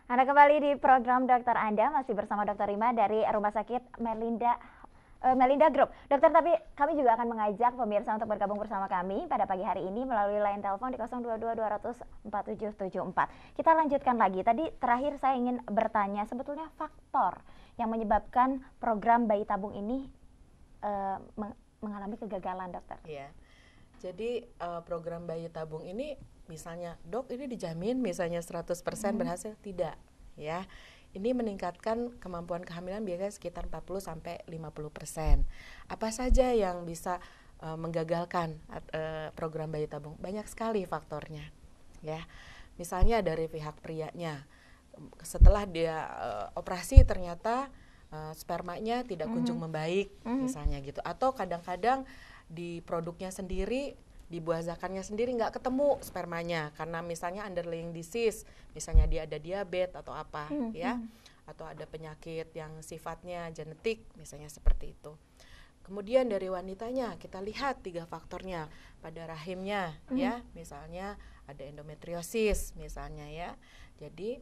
Anda kembali di program Dokter Anda, masih bersama Dr. Rima dari Rumah Sakit Melinda Group. Dokter, tapi kami juga akan mengajak pemirsa untuk bergabung bersama kami pada pagi hari ini melalui line telepon di 022-200-4774. Kita lanjutkan lagi. Tadi terakhir saya ingin bertanya, sebetulnya faktor yang menyebabkan program bayi tabung ini mengalami kegagalan, dokter. Iya. Jadi program bayi tabung ini misalnya, dok ini dijamin misalnya 100% berhasil, tidak ya. Ini meningkatkan kemampuan kehamilan biasanya sekitar 40-50%. Apa saja yang bisa menggagalkan program bayi tabung? Banyak sekali faktornya ya. Misalnya dari pihak prianya, setelah dia operasi ternyata spermanya tidak kunjung membaik misalnya gitu, atau kadang-kadang di produknya sendiri, di buah zakarnya sendiri nggak ketemu spermanya karena misalnya underlying disease, misalnya dia ada diabetes atau apa ya, atau ada penyakit yang sifatnya genetik misalnya seperti itu. Kemudian dari wanitanya kita lihat 3 faktornya pada rahimnya ya, misalnya ada endometriosis misalnya ya, jadi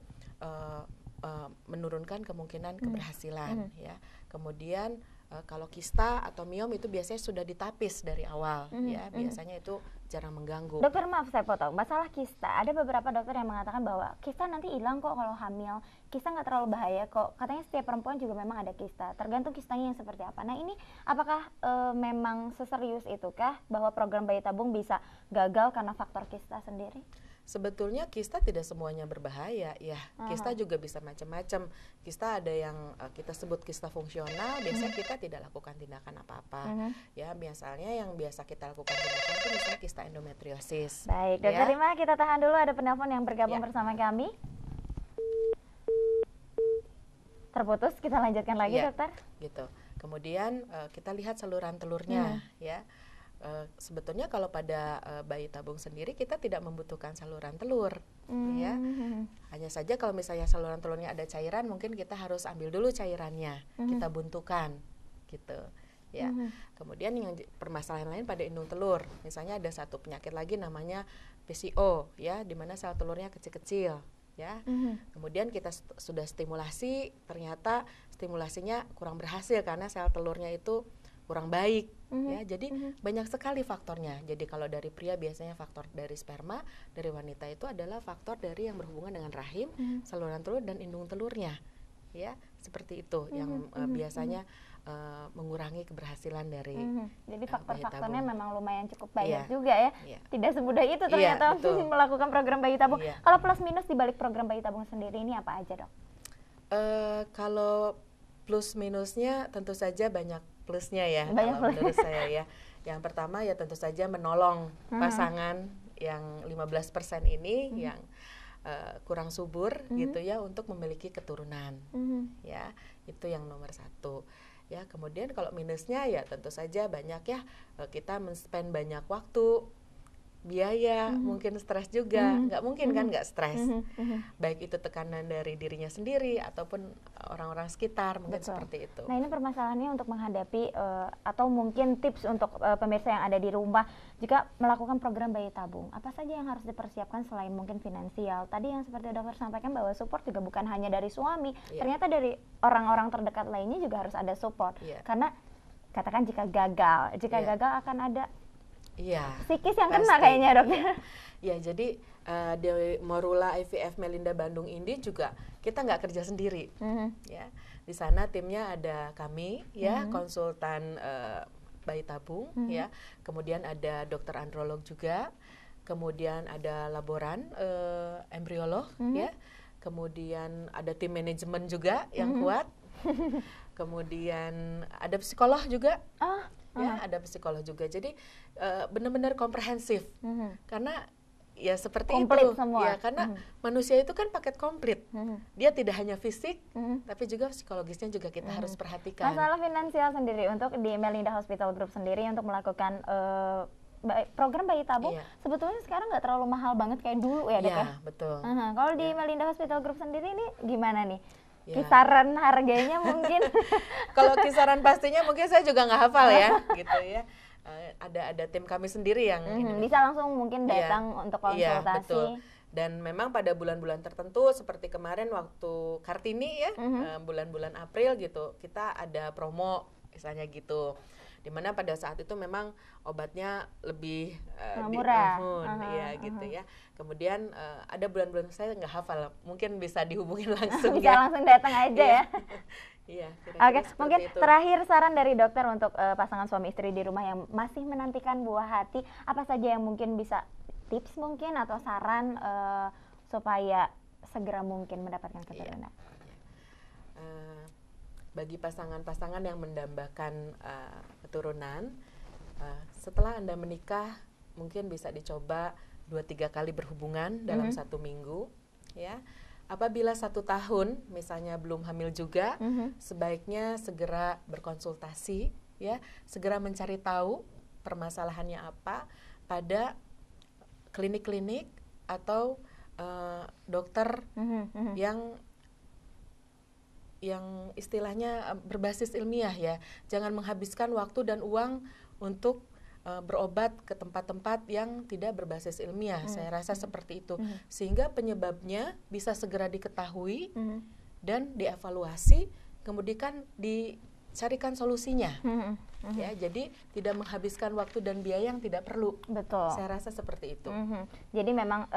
menurunkan kemungkinan keberhasilan ya. Kemudian kalau kista atau miom itu biasanya sudah ditapis dari awal ya, biasanya itu jarang mengganggu. Dokter, maaf saya potong, masalah kista, ada beberapa dokter yang mengatakan bahwa kista nanti hilang kok kalau hamil, kista nggak terlalu bahaya kok, katanya setiap perempuan juga memang ada kista, tergantung kistanya yang seperti apa. Nah ini apakah memang seserius itukah bahwa program bayi tabung bisa gagal karena faktor kista sendiri? Sebetulnya kista tidak semuanya berbahaya ya. Kista juga bisa macam-macam. Kista ada yang kita sebut kista fungsional, biasanya kita tidak lakukan tindakan apa-apa. Ya, biasanya yang biasa kita lakukan tindakan itu misalnya kista endometriosis. Baik, Dokter Rima, kita tahan dulu, ada penelpon yang bergabung bersama kami. Terputus, kita lanjutkan lagi, dokter. Gitu. Kemudian kita lihat saluran telurnya ya. Sebetulnya kalau pada bayi tabung sendiri kita tidak membutuhkan saluran telur ya, hanya saja kalau misalnya saluran telurnya ada cairan, mungkin kita harus ambil dulu cairannya, kita buntukan gitu ya. Kemudian yang permasalahan lain pada indung telur, misalnya ada satu penyakit lagi namanya PCO ya, di mana sel telurnya kecil-kecil ya. Kemudian kita sudah stimulasi, ternyata stimulasinya kurang berhasil karena sel telurnya itu kurang baik ya. Jadi banyak sekali faktornya. Jadi kalau dari pria biasanya faktor dari sperma, dari wanita itu adalah faktor dari yang berhubungan dengan rahim, saluran telur dan indung telurnya ya, seperti itu yang biasanya mengurangi keberhasilan dari jadi faktor-faktornya memang lumayan cukup banyak juga ya. Tidak semudah itu ternyata melakukan program bayi tabung. Kalau plus minus di balik program bayi tabung sendiri ini apa aja, dok? Kalau plus minusnya tentu saja banyak plusnya ya, kalau menurut saya ya. Yang pertama ya tentu saja menolong pasangan yang 15% ini yang kurang subur gitu ya, untuk memiliki keturunan ya, itu yang nomor 1 ya. Kemudian kalau minusnya ya tentu saja banyak ya, kita men-spend banyak waktu, biaya, mungkin stres juga, nggak mungkin kan nggak stres, baik itu tekanan dari dirinya sendiri ataupun orang-orang sekitar, mungkin seperti itu. Nah ini permasalahannya untuk menghadapi atau mungkin tips untuk pemirsa yang ada di rumah jika melakukan program bayi tabung, apa saja yang harus dipersiapkan selain mungkin finansial? Tadi yang seperti dokter sampaikan bahwa support juga bukan hanya dari suami, ternyata dari orang-orang terdekat lainnya juga harus ada support, karena katakan jika gagal akan ada psikis yang kena kayaknya, dok. Ya, jadi Dewi Morula IVF Melinda Bandung Indi juga kita nggak kerja sendiri ya. Di sana timnya ada kami ya, konsultan bayi tabung ya, kemudian ada dokter androlog juga, kemudian ada laboran embriolog ya, kemudian ada tim manajemen juga yang kuat, kemudian ada psikolog juga. Ya, ada psikolog juga. Jadi benar-benar komprehensif. Karena ya seperti komplit itu semua. Ya, karena manusia itu kan paket komplit. Dia tidak hanya fisik, tapi juga psikologisnya juga kita harus perhatikan. Masalah finansial sendiri untuk di Melinda Hospital Group sendiri untuk melakukan program bayi tabung, sebetulnya sekarang nggak terlalu mahal banget kayak dulu ya, dok ya? Betul. Kalau di Melinda Hospital Group sendiri ini gimana nih? Kisaran harganya mungkin? Kalau kisaran pastinya mungkin saya juga nggak hafal ya, gitu ya. Ada tim kami sendiri yang bisa langsung mungkin datang untuk konsultasi. Betul. Dan memang pada bulan-bulan tertentu seperti kemarin waktu Kartini ya, bulan-bulan April gitu, kita ada promo misalnya gitu. Dimana pada saat itu memang obatnya lebih murah, ya gitu ya. Kemudian ada bulan-bulan saya nggak hafal, mungkin bisa dihubungin langsung bisa langsung datang aja ya. Iya. Oke, mungkin itu. Terakhir saran dari dokter untuk pasangan suami istri di rumah yang masih menantikan buah hati, apa saja yang mungkin bisa tips mungkin atau saran supaya segera mungkin mendapatkan keturunan? Bagi pasangan-pasangan yang mendambakan keturunan, setelah Anda menikah mungkin bisa dicoba 2-3 kali berhubungan dalam 1 minggu ya. Apabila 1 tahun misalnya belum hamil juga, sebaiknya segera berkonsultasi ya, segera mencari tahu permasalahannya apa pada klinik-klinik atau dokter yang istilahnya berbasis ilmiah ya. Jangan menghabiskan waktu dan uang untuk berobat ke tempat-tempat yang tidak berbasis ilmiah. Saya rasa seperti itu. Sehingga penyebabnya bisa segera diketahui dan dievaluasi, kemudian dicarikan solusinya. Ya, jadi tidak menghabiskan waktu dan biaya yang tidak perlu. Betul. Saya rasa seperti itu. Jadi memang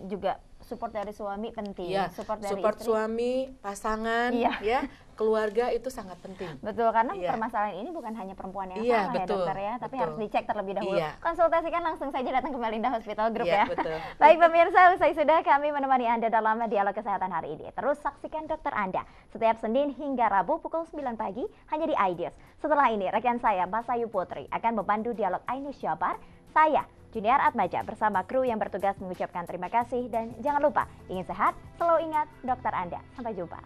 juga support dari suami penting, ya, support dari support istri, suami, pasangan, ya, keluarga itu sangat penting. Betul, karena permasalahan ini bukan hanya perempuan yang salah ya dokter ya, tapi harus dicek terlebih dahulu. Konsultasikan langsung saja datang ke Melinda Hospital Group ya. Betul. Baik pemirsa, usai sudah kami menemani Anda dalam dialog kesehatan hari ini. Terus saksikan dokter Anda setiap Senin hingga Rabu pukul 9 pagi hanya di iDeals. Setelah ini rekan saya Basayu Putri akan membantu dialog Ainus Jabar. Saya Junior Atmaja bersama kru yang bertugas mengucapkan terima kasih dan jangan lupa ingin sehat, selalu ingat dokter Anda. Sampai jumpa.